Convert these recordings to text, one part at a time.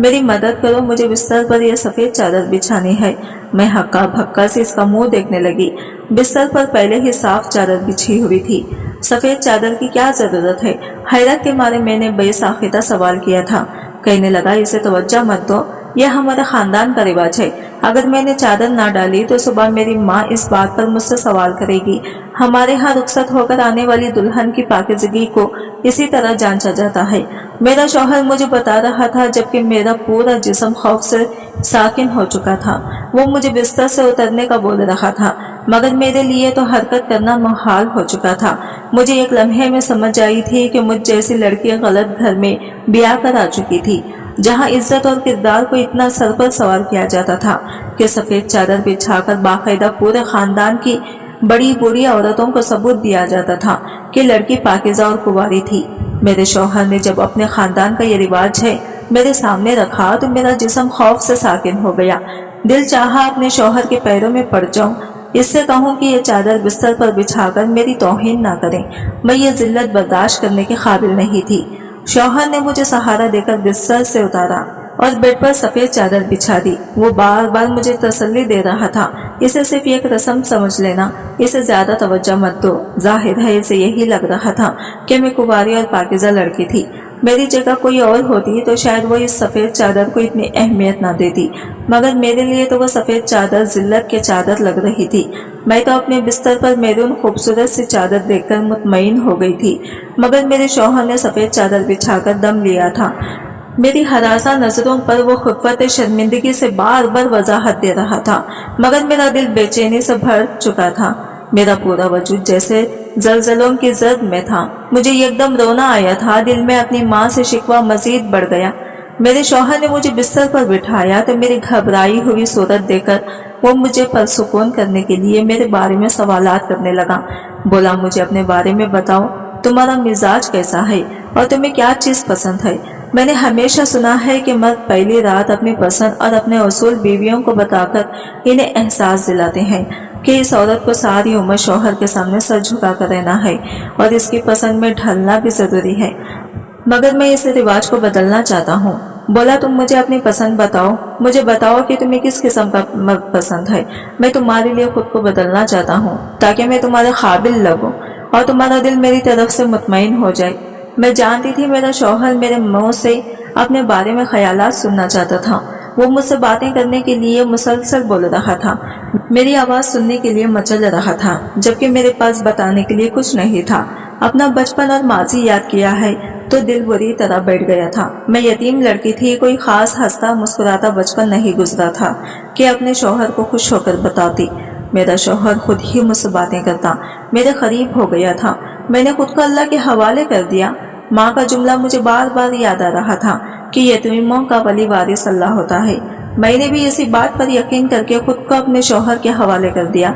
میری مدد کرو، مجھے بستر پر یہ سفید چادر بچھانی ہے۔ میں ہکا بھکا سے اس کا منہ دیکھنے لگی۔ بستر پر پہلے ہی صاف چادر بچھی ہوئی تھی، سفید چادر کی کیا ضرورت ہے؟ حیرت کے مارے میں نے بے ساختہ سوال کیا تھا۔ کہنے لگا اسے توجہ مت دو، یہ ہمارے خاندان کا رواج ہے، اگر میں نے چادر نہ ڈالی تو صبح میری ماں اس بات پر مجھ سے سوال کرے گی۔ ہمارے ہاں رخصت ہو کر آنے والی دلہن کی پاکیزگی کو اسی طرح جانچا جاتا ہے۔ میرا شوہر مجھے بتا رہا تھا جبکہ میرا پورا جسم خوف سے ساکن ہو چکا تھا۔ وہ مجھے بستر سے اترنے کا بول رہا تھا، مگر میرے لیے تو حرکت کرنا محال ہو چکا تھا۔ مجھے ایک لمحے میں سمجھ آئی تھی کہ مجھ جیسی لڑکی غلط گھر میں بیاہ کر آ چکی تھی، جہاں عزت اور کردار کو اتنا سر پر سوار کیا جاتا تھا کہ سفید چادر بچھا کر باقاعدہ پورے خاندان کی بڑی بوڑھی عورتوں کو ثبوت دیا جاتا تھا کہ لڑکی پاکیزہ اور کنواری تھی۔ میرے شوہر نے جب اپنے خاندان کا یہ رواج ہے میرے سامنے رکھا تو میرا جسم خوف سے ساکن ہو گیا۔ دل چاہا اپنے شوہر کے پیروں میں پڑ جاؤں، اس سے کہوں کہ یہ چادر بستر پر بچھا کر میری توہین نہ کریں، میں یہ ذلت برداشت کرنے کے قابل نہیں تھی۔ شوہر نے مجھے سہارا دے کر بستر سے اتارا اور بیڈ پر سفید چادر بچھا دی۔ وہ بار بار مجھے تسلی دے رہا تھا، اسے صرف ایک رسم سمجھ لینا، اسے زیادہ توجہ مت دو۔ ظاہر ہے اسے یہی لگ رہا تھا کہ میں کنواری اور پاکیزہ لڑکی تھی۔ میری جگہ کوئی اور ہوتی تو شاید وہ اس سفید چادر کو اتنی اہمیت نہ دیتی، مگر میرے لیے تو وہ سفید چادر ذلت کی چادر لگ رہی تھی۔ میں تو اپنے بستر پر میرون خوبصورت سی چادر دیکھ کر مطمئن ہو گئی تھی، مگر میرے شوہر نے سفید چادر بچھا کر دم لیا تھا۔ میری ہراساں نظروں پر وہ خفت شرمندگی سے بار بار وضاحت دے رہا تھا، مگر میرا دل بے چینی سے بھر چکا تھا۔ میرا پورا وجود جیسے زلزلوں کی زد میں تھا، مجھے ایک دم رونا آیا تھا، دل میں اپنی ماں سے شکوہ مزید بڑھ گیا۔ میرے شوہر نے مجھے بستر پر بٹھایا تو میری گھبرائی ہوئی صورت دیکھ کر وہ مجھے پرسکون کرنے کے لیے میرے بارے میں سوالات کرنے لگا۔ بولا مجھے اپنے بارے میں بتاؤ، تمہارا مزاج کیسا ہے اور تمہیں کیا چیز پسند ہے؟ میں نے ہمیشہ سنا ہے کہ مرد پہلی رات اپنی پسند اور اپنے اصول بیویوں کو بتا کر انہیں احساس دلاتے ہیں کہ اس عورت کو ساری عمر شوہر کے سامنے سر جھکا کر رہنا ہے اور اس کی پسند میں ڈھلنا بھی ضروری ہے، مگر میں اس رواج کو بدلنا چاہتا ہوں۔ بولا تم مجھے اپنی پسند بتاؤ، مجھے بتاؤ کہ تمہیں کس قسم کا مرد پسند ہے، میں تمہارے لیے خود کو بدلنا چاہتا ہوں تاکہ میں تمہارے قابل لگوں اور تمہارا دل میری طرف سے مطمئن ہو جائے۔ میں جانتی تھی میرا شوہر میرے منہ سے اپنے بارے میں خیالات سننا چاہتا تھا، وہ مجھ سے باتیں کرنے کے لیے مسلسل بول رہا تھا، میری آواز سننے کے لیے مچل رہا تھا، جبکہ میرے پاس بتانے کے لیے کچھ نہیں تھا۔ اپنا بچپن اور ماضی یاد کیا ہے تو دل بری طرح بیٹھ گیا تھا۔ میں یتیم لڑکی تھی، کوئی خاص ہنستا مسکراتا بچپن نہیں گزرا تھا کہ اپنے شوہر کو خوش ہو کر بتاتی۔ میرا شوہر خود ہی مجھ سے باتیں کرتا، میرے قریب ہو گیا تھا، میں نے خود کو اللہ کے حوالے کر دیا۔ ماں کا جملہ مجھے بار بار یاد آ رہا تھا کہ یتیموں کا ولی وارث اللہ ہوتا ہے۔ میں نے بھی اسی بات پر یقین کر کے خود کو اپنے شوہر کے حوالے کر دیا۔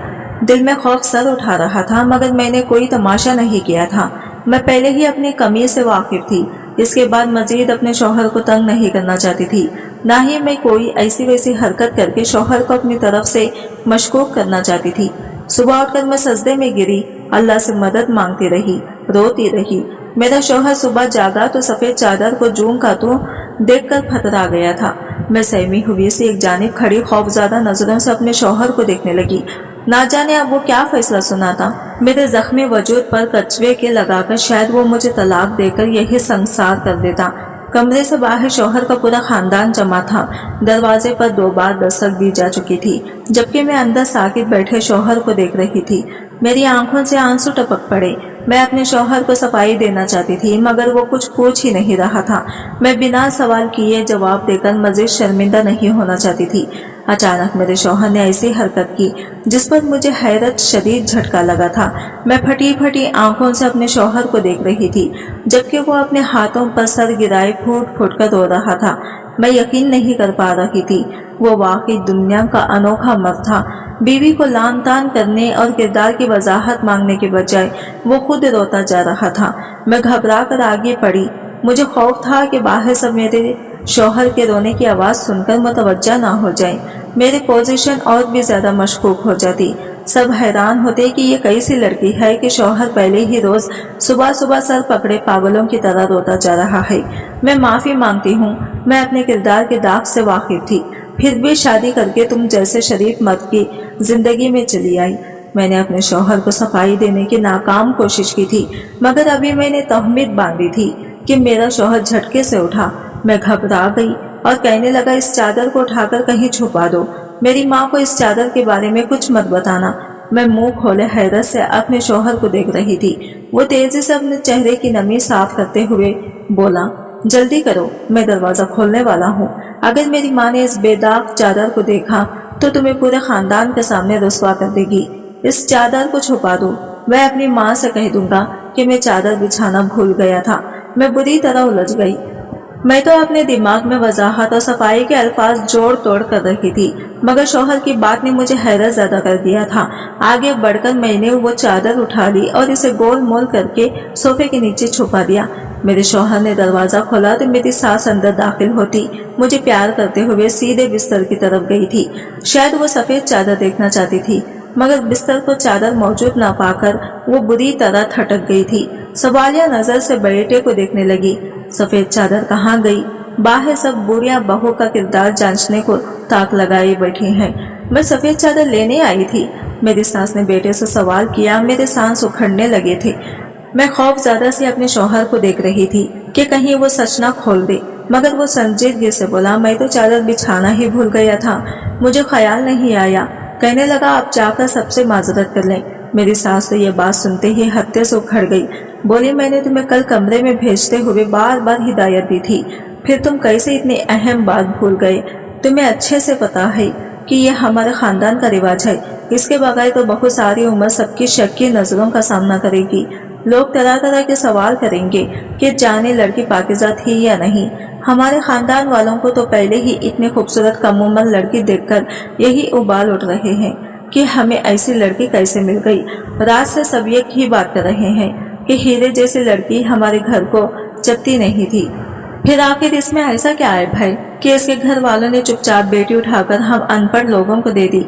دل میں خوف سر اٹھا رہا تھا، مگر میں نے کوئی تماشا نہیں کیا تھا، میں پہلے ہی اپنی کمی سے واقف تھی، اس کے بعد مزید اپنے شوہر کو تنگ نہیں کرنا چاہتی تھی، نہ ہی میں کوئی ایسی ویسی حرکت کر کے شوہر کو اپنی طرف سے مشکوک کرنا چاہتی تھی۔ صبح اٹھ کر میں سجدے میں گری، اللہ سے مدد مانگتی رہی، روتی رہی۔ میرا شوہر صبح جاگا تو سفید چادر کو جوں کا تو دیکھ کر پھترا گیا تھا۔ میں سہمی ہوئی سے ایک جانب کھڑی خوفزدہ نظروں سے اپنے شوہر کو دیکھنے لگی، نہ جانے اب وہ کیا فیصلہ سناتا۔ میرے زخمی وجود پر کچوے کے لگا کر شاید وہ مجھے طلاق دے کر یہی سنسار کر دیتا۔ کمرے سے باہر شوہر کا پورا خاندان جمع تھا، دروازے پر 2 بار دستک دی جا چکی تھی، جبکہ میں اندر ساکت بیٹھے شوہر کو دیکھ رہی تھی۔ میری آنکھوں سے آنسو ٹپک پڑے، میں اپنے شوہر کو صفائی دینا چاہتی تھی، مگر وہ کچھ پوچھ ہی نہیں رہا تھا۔ میں بنا سوال کیے جواب دے کر مزید شرمندہ نہیں ہونا چاہتی تھی۔ اچانک میرے شوہر نے ایسی حرکت کی جس پر مجھے حیرت شدید جھٹکا لگا تھا۔ میں پھٹی پھٹی آنکھوں سے اپنے شوہر کو دیکھ رہی تھی، جبکہ وہ اپنے ہاتھوں پر سر گرائے پھوٹ پھوٹ کر رو رہا تھا۔ میں یقین نہیں کر پا رہی تھی، وہ واقعی دنیا کا انوکھا مرد تھا۔ بیوی کو لان تان کرنے اور کردار کی وضاحت مانگنے کے بجائے وہ خود روتا جا رہا تھا۔ میں گھبرا کر آگے بڑھی، مجھے خوف تھا کہ باہر سب میرے شوہر کے رونے کی آواز سن کر متوجہ نہ ہو جائیں، میری پوزیشن اور بھی زیادہ مشکوک ہو جاتی۔ سب حیران ہوتے کہ یہ کیسی لڑکی ہے کہ شوہر پہلے ہی روز صبح صبح سر پکڑے پاگلوں کی طرح روتا جا رہا ہے۔ میں معافی مانگتی ہوں، میں اپنے کردار کے داغ سے واقف تھی، پھر بھی شادی کر کے تم جیسے شریف مرد کی زندگی میں چلی آئی۔ میں نے اپنے شوہر کو صفائی دینے کی ناکام کوشش کی تھی، مگر ابھی میں نے تہمت باندھی تھی کہ میرا شوہر جھٹکے سے اٹھا۔ میں گھبرا گئی اور کہنے لگا اس چادر کو اٹھا کر کہیں چھپا دو، میری ماں کو اس چادر کے بارے میں کچھ مت بتانا۔ میں منہ کھولے حیرت سے اپنے شوہر کو دیکھ رہی تھی۔ وہ تیزی سے اپنے چہرے کی نمی صاف کرتے ہوئے بولا، جلدی کرو، میں دروازہ کھولنے والا ہوں۔ اگر میری ماں نے اس بے داغ چادر کو دیکھا تو تمہیں پورے خاندان کے سامنے رسوا کر دے گی۔ اس چادر کو چھپا دو، میں اپنی ماں سے کہہ دوں گا کہ میں چادر بچھانا بھول گیا تھا۔ میں بری طرح الجھ گئی۔ میں تو اپنے دماغ میں وضاحت اور صفائی کے الفاظ جوڑ توڑ کر رہی تھی، مگر شوہر کی بات نے مجھے حیرت زدہ کر دیا تھا۔ آگے بڑھ کر میں نے وہ چادر اٹھا لی اور اسے گول مول کر کے صوفے کے نیچے چھپا دیا۔ میرے شوہر نے دروازہ کھولا تو میری ساس اندر داخل ہوتی مجھے پیار کرتے ہوئے سیدھے بستر کی طرف گئی تھی۔ شاید وہ سفید چادر دیکھنا چاہتی تھی، مگر بستر پر چادر موجود نہ پا کر وہ بری طرح تھٹک گئی تھی۔ سوالیہ نظر سے بیٹے کو دیکھنے لگی، سفید چادر کہاں گئی؟ باہر سب بوڑھیاں بہو کا کردار جانچنے کو تاک لگائے بیٹھی ہیں۔ میں سفید چادر لینے آئی تھی، میری ساس نے بیٹے سے سوال کیا۔ میرے سانس اکھڑنے لگے تھے۔ میں خوف زدہ سے اپنے شوہر کو دیکھ رہی تھی کہ کہیں وہ سچ نہ کھول دے، مگر وہ سنجیدگی سے بولا، میں تو چادر بچھانا ہی بھول گیا تھا، مجھے خیال نہیں آیا۔ کہنے لگا، آپ جا کر سب سے معذرت کر لیں۔ میری ساس تو یہ بات سنتے ہی ہتے سے اکھڑ گئی، بولی، میں نے تمہیں کل کمرے میں بھیجتے ہوئے بار بار ہدایت دی تھی، پھر تم کیسے اتنی اہم بات بھول گئے؟ تمہیں اچھے سے پتا ہے کہ یہ ہمارے خاندان کا رواج ہے، اس کے بغیر تو بہت ساری عمر سب کی شک کی نظروں کا سامنا کرے گی۔ لوگ طرح طرح کے سوال کریں گے کہ جانے لڑکی پاکیزہ تھی یا نہیں۔ ہمارے خاندان والوں کو تو پہلے ہی اتنی خوبصورت کم عمر لڑکی دیکھ کر یہی ابال اٹھ رہے ہیں کہ ہمیں ایسی لڑکی کیسے مل گئی۔ رات سے سب ایک ہی بات کر رہے ہیں کہ ہیرے جیسی لڑکی ہمارے گھر کو چپتی نہیں تھی۔ پھر آخر اس میں ایسا کیا ہے بھائی کہ اس کے گھر والوں نے چپ چاپ بیٹی اٹھا کر ہم ان پڑھ لوگوں کو دے دی؟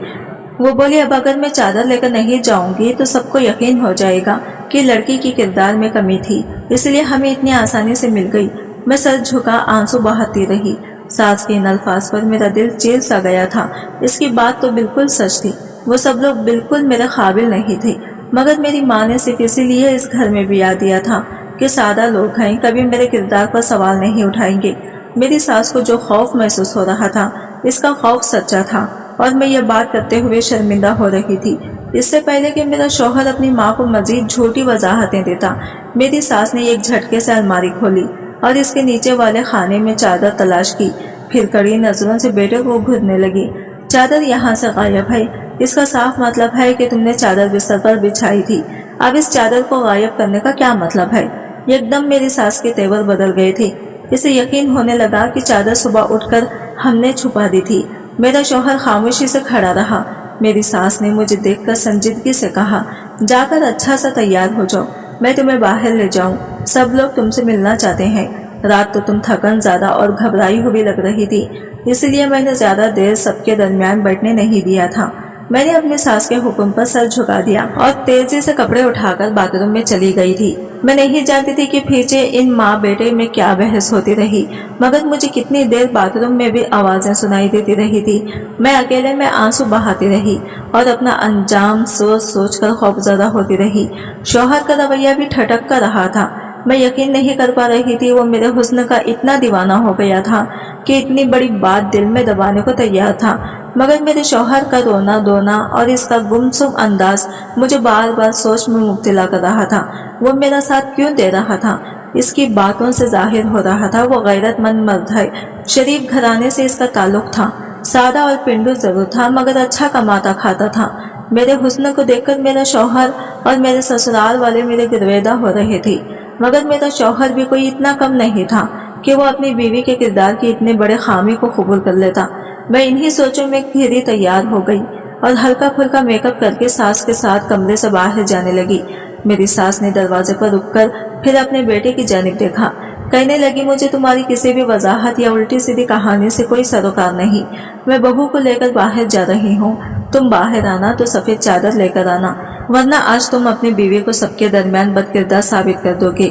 وہ بولی، اب اگر میں چادر لے کر نہیں جاؤں گی تو سب کو یقین ہو جائے گا کہ لڑکی کی کردار میں کمی تھی، اس لیے ہمیں اتنی آسانی سے مل گئی۔ میں سر جھکا آنسو بہاتی رہی۔ ساس کے ان الفاظ پر میرا دل چیر سا گیا تھا۔ اس کی بات تو بالکل سچ تھی، وہ سب لوگ بالکل میرے قابل نہیں تھے، مگر میری ماں نے صرف اسی لیے اس گھر میں بیا دیا تھا کہ سادہ لوگ ہیں، کبھی میرے کردار پر سوال نہیں اٹھائیں گے۔ میری ساس کو جو خوف محسوس ہو رہا تھا، اس کا خوف سچا تھا، اور میں یہ بات کرتے ہوئے شرمندہ ہو رہی تھی۔ اس سے پہلے کہ میرا شوہر اپنی ماں کو مزید جھوٹی وضاحتیں دیتا، میری ساس نے ایک جھٹکے سے الماری کھولی اور اس کے نیچے والے خانے میں چادر تلاش کی، پھر کڑی نظروں سے بیٹے کو گھورنے لگی۔ چادر یہاں سے غائب ہے، اس کا صاف مطلب ہے کہ تم نے چادر بستر پر بچھائی تھی، اب اس چادر کو غائب کرنے کا کیا مطلب ہے؟ ایک دم میری ساس کے تیور بدل گئے تھے۔ اسے یقین ہونے لگا کہ چادر صبح اٹھ کر ہم نے چھپا دی تھی۔ میرا شوہر خاموشی سے کھڑا رہا۔ میری ساس نے مجھے دیکھ کر سنجیدگی سے کہا، جا کر اچھا سا تیار ہو جاؤ، میں تمہیں باہر لے جاؤں، سب لوگ تم سے ملنا چاہتے ہیں۔ رات تو تم تھکن زیادہ اور گھبرائی ہوئی لگ رہی تھی، اس لیے میں نے زیادہ دیر سب کے درمیان بیٹھنے نہیں دیا تھا۔ میں نے اپنی ساس کے حکم پر سر جھکا دیا اور تیزی سے کپڑے اٹھا کر باتھ روم میں چلی گئی تھی۔ میں نہیں جانتی تھی کہ پیچھے ان ماں بیٹے میں کیا بحث ہوتی رہی، مگر مجھے کتنی دیر باتھ روم میں بھی آوازیں سنائی دیتی رہی تھی۔ میں اکیلے میں آنسو بہاتی رہی اور اپنا انجام سوچ سوچ کر خوفزدہ ہوتی رہی۔ شوہر کا رویہ بھی ٹھٹک کر رہا تھا۔ میں یقین نہیں کر پا رہی تھی وہ میرے حسن کا اتنا دیوانہ ہو گیا تھا کہ اتنی بڑی بات دل میں دبانے کو تیار تھا، مگر میرے شوہر کا رونا دھونا اور اس کا گمسم انداز مجھے بار بار سوچ میں مبتلا کر رہا تھا۔ وہ میرا ساتھ کیوں دے رہا تھا؟ اس کی باتوں سے ظاہر ہو رہا تھا وہ غیرت مند مرد ہے، شریف گھرانے سے اس کا تعلق تھا، سادہ اور پنڈو ضرور تھا مگر اچھا کماتا کھاتا تھا۔ میرے حسن کو دیکھ کر میرا شوہر اور میرے سسرال والے میرے گرویدہ ہو رہے تھے، مگر میرا شوہر بھی کوئی اتنا کم نہیں تھا کہ وہ اپنی بیوی کے کردار کی اتنے بڑے خامی کو قبول کر لیتا۔ میں انہی سوچوں میں گھری تیار ہو گئی اور ہلکا پھلکا میک اپ کر کے ساس کے ساتھ کمرے سے باہر جانے لگی۔ میری ساس نے دروازے پر رک کر پھر اپنے بیٹے کی جانب دیکھا، کہنے لگی، مجھے تمہاری کسی بھی وضاحت یا الٹی سیدھی کہانی سے کوئی سروکار نہیں، میں بہو کو لے کر باہر جا رہی ہوں، تم باہر آنا تو سفید چادر لے کر آنا، ورنہ آج تم اپنی بیوی کو سب کے درمیان بد کردار ثابت کر دو گے۔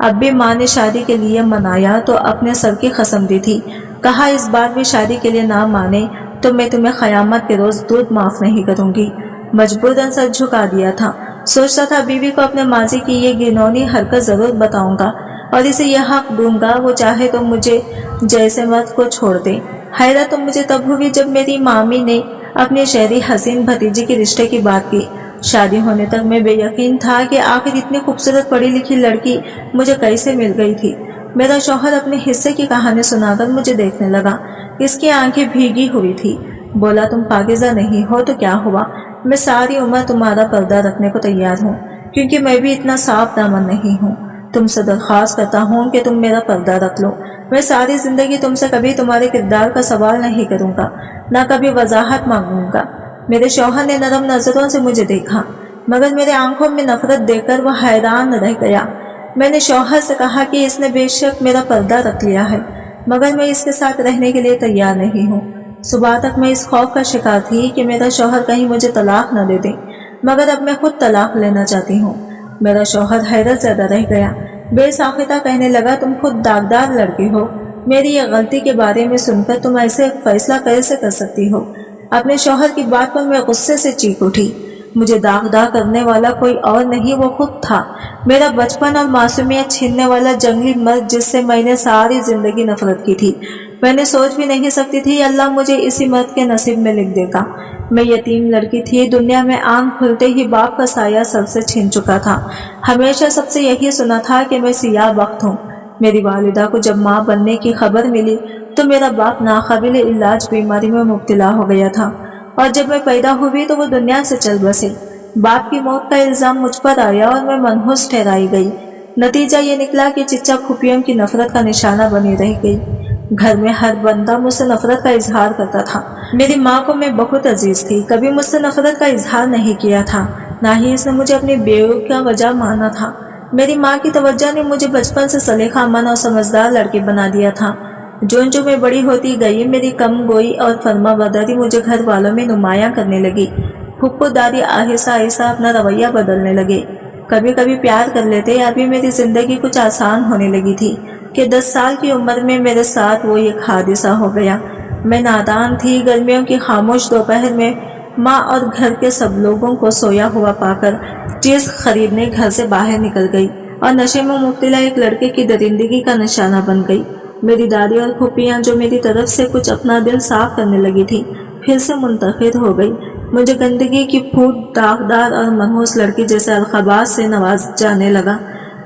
اب بھی ماں نے شادی کے لیے منایا تو اپنے سر کی قسم دی تھی، کہا اس بار بھی شادی کے لیے نہ مانے تو میں تمہیں قیامت کے روز دودھ معاف نہیں کروں گی۔ مجبوراً سر جھکا دیا تھا۔ سوچتا تھا بیوی کو اپنے ماضی کی یہ گھناؤنی حرکت ضرور بتاؤں گا اور اسے یہ حق دوں گا وہ چاہے تو مجھے جیسے مرد کو چھوڑ دے۔ حیرت تو مجھے تب ہوئی جب میری مامی نے اپنی شہری حسین بھتیجی کے رشتے کی بات کی۔ شادی ہونے تک میں بے یقین تھا کہ آخر اتنی خوبصورت پڑھی لکھی لڑکی مجھے کیسے مل گئی تھی۔ میرا شوہر اپنے حصے کی کہانی سنا کر مجھے دیکھنے لگا۔ اس کی آنکھیں بھیگی ہوئی تھی۔ بولا تم پاکیزہ نہیں ہو تو کیا ہوا، میں ساری عمر تمہارا پردہ رکھنے کو تیار ہوں، کیونکہ میں بھی اتنا صاف دامن نہیں ہوں۔ تم سے درخواست کرتا ہوں کہ تم میرا پردہ رکھ لو۔ میں ساری زندگی تم سے کبھی تمہارے کردار کا سوال نہیں کروں گا، نہ کبھی وضاحت مانگوں گا۔ میرے شوہر نے نرم نظروں سے مجھے دیکھا، مگر میرے آنکھوں میں نفرت دیکھ کر وہ حیران رہ گیا۔ میں نے شوہر سے کہا کہ اس نے بے شک میرا پردہ رکھ لیا ہے، مگر میں اس کے ساتھ رہنے کے لیے تیار نہیں ہوں۔ صبح تک میں اس خوف کا شکار تھی کہ میرا شوہر کہیں مجھے طلاق نہ دے دے، مگر اب میں خود طلاق لینا چاہتی ہوں۔ میرا شوہر حیرت زدہ رہ گیا، بے ساختہ کہنے لگا تم خود داغدار لڑکی ہو، میری یہ غلطی کے بارے میں سن کر تم ایسے فیصلہ کیسے کر سکتی ہو؟ اپنے شوہر کی بات پر میں غصے سے چیخ اٹھی۔ مجھے داغدار کرنے والا کوئی اور نہیں، وہ خود تھا، میرا بچپن اور معصومیت چھیننے والا جنگلی مرد جس سے میں نے ساری زندگی نفرت کی تھی۔ میں نے سوچ بھی نہیں سکتی تھی اللہ مجھے اسی مرد کے نصیب میں لکھ دے گا۔ میں یتیم لڑکی تھی، دنیا میں آنکھ کھلتے ہی باپ کا سایہ سر سے چھن چکا تھا۔ ہمیشہ سب سے یہی سنا تھا کہ میں سیاہ بخت ہوں۔ میری والدہ کو جب ماں بننے کی خبر ملی تو میرا باپ ناقابل علاج بیماری میں مبتلا ہو گیا تھا، اور جب میں پیدا ہوئی تو وہ دنیا سے چل بسے۔ باپ کی موت کا الزام مجھ پر آیا اور میں منحوس ٹھہرائی گئی۔ نتیجہ یہ نکلا کہ چچا پھوپھیوں کی نفرت کا نشانہ بنی رہ گئی۔ گھر میں ہر بندہ مجھ سے نفرت کا اظہار کرتا تھا۔ میری ماں کو میں بہت عزیز تھی، کبھی مجھ سے نفرت کا اظہار نہیں کیا تھا، نہ ہی اس نے مجھے اپنی بیوی کا وجہ مانا تھا۔ میری ماں کی توجہ نے مجھے بچپن سے سلیقہ مند اور سمجھدار لڑکی بنا دیا تھا۔ جو میں بڑی ہوتی گئی میری کم گوئی اور فرما برداری مجھے گھر والوں میں نمایاں کرنے لگی۔ پھپھو دادی آہستہ آہستہ اپنا رویہ بدلنے لگے، کبھی کبھی پیار کر لیتے۔ ابھی میری زندگی کچھ آسان ہونے لگی تھی کہ 10 سال کی عمر میں میرے ساتھ وہ ایک حادثہ ہو گیا۔ میں نادان تھی، گرمیوں کی خاموش دوپہر میں ماں اور گھر کے سب لوگوں کو سویا ہوا پا کر چیز خریدنے گھر سے باہر نکل گئی اور نشے میں مبتلا ایک لڑکے کی درندگی کا نشانہ بن گئی۔ میری دادی اور پھوپھیاں جو میری طرف سے کچھ اپنا دل صاف کرنے لگی تھی، پھر سے منتقد ہو گئی۔ مجھے گندگی کی پھوٹ، داغدار اور منحوس لڑکی جیسے القابات سے نواز جانے لگا۔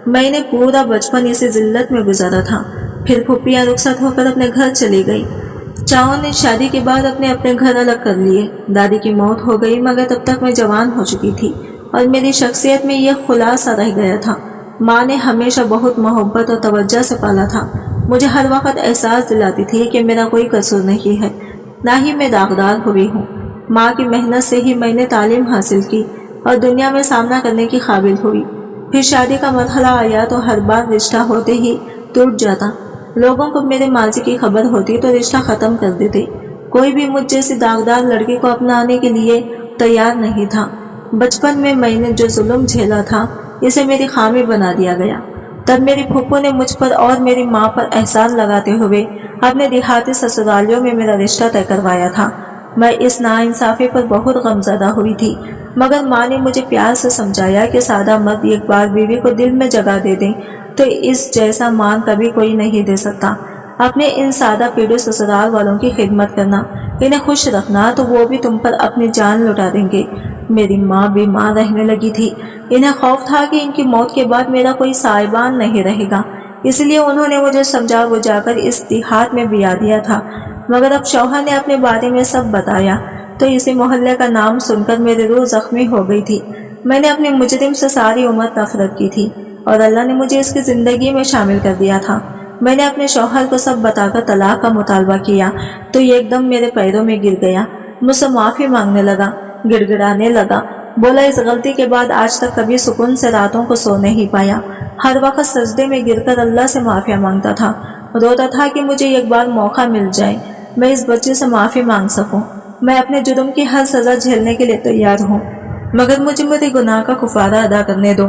میں نے پورا بچپن اسی ذلت میں گزارا تھا۔ پھر پھوپھیاں رخصت ہو کر اپنے گھر چلی گئی۔ چاؤں نے شادی کے بعد اپنے گھر الگ کر لیے۔ دادی کی موت ہو گئی، مگر تب تک میں جوان ہو چکی تھی اور میری شخصیت میں یہ خلاصہ رہ گیا تھا۔ ماں نے ہمیشہ بہت محبت اور توجہ سے پالا تھا، مجھے ہر وقت احساس دلاتی تھی کہ میرا کوئی قصور نہیں ہے، نہ ہی میں داغدار ہوئی ہوں۔ ماں کی محنت سے ہی میں نے تعلیم حاصل کی اور دنیا میں سامنا کرنے کی قابل ہوئی۔ پھر شادی کا مرحلہ آیا تو ہر بار رشتہ ہوتے ہی ٹوٹ جاتا۔ لوگوں کو میرے ماضی کی خبر ہوتی تو رشتہ ختم کر دیتے۔ کوئی بھی مجھ جیسی داغدار لڑکی کو اپنانے کے لیے تیار نہیں تھا۔ بچپن میں نے جو ظلم جھیلا تھا اسے میری خامی بنا دیا گیا۔ تب میری پھپھو نے مجھ پر اور میری ماں پر احسان لگاتے ہوئے اپنے دیہاتی سسرالیوں میں میرا رشتہ طے کروایا تھا۔ میں اس ناانصافی پر بہت غمزدہ ہوئی تھی، مگر ماں نے مجھے پیار سے سمجھایا کہ سادہ مرد ایک بار بیوی کو دل میں جگہ دے دیں تو اس جیسا مان کبھی کوئی نہیں دے سکتا۔ اپنے ان سادہ پیڑے سسرال والوں کی خدمت کرنا، انہیں خوش رکھنا تو وہ بھی تم پر اپنی جان لٹا دیں گے۔ میری ماں بیمار رہنے لگی تھی، انہیں خوف تھا کہ ان کی موت کے بعد میرا کوئی سائبان نہیں رہے گا، اس لیے انہوں نے مجھے سمجھا بجھا کر اس دیہات میں بیا دیا تھا۔ مگر اب شوہر نے اپنے بارے میں سب بتایا تو اسی محلے کا نام سن کر میری روح زخمی ہو گئی تھی۔ میں نے اپنے مجرم سے ساری عمر نفرت کی تھی اور اللہ نے مجھے اس کی زندگی میں شامل کر دیا تھا۔ میں نے اپنے شوہر کو سب بتا کر طلاق کا مطالبہ کیا تو یہ ایک دم میرے پیروں میں گر گیا، مجھ سے معافی مانگنے لگا، گڑ گڑانے لگا، بولا اس غلطی کے بعد آج تک کبھی سکون سے راتوں کو سو نہیں پایا، ہر وقت سجدے میں گر کر اللہ سے معافی مانگتا تھا، روتا تھا کہ مجھے ایک بار موقع مل جائے، میں اس بچے سے معافی مانگ سکوں، میں اپنے جرم کی ہر سزا جھیلنے کے لیے تیار ہوں، مگر مجھے میرے گناہ کا کفارہ ادا کرنے دو۔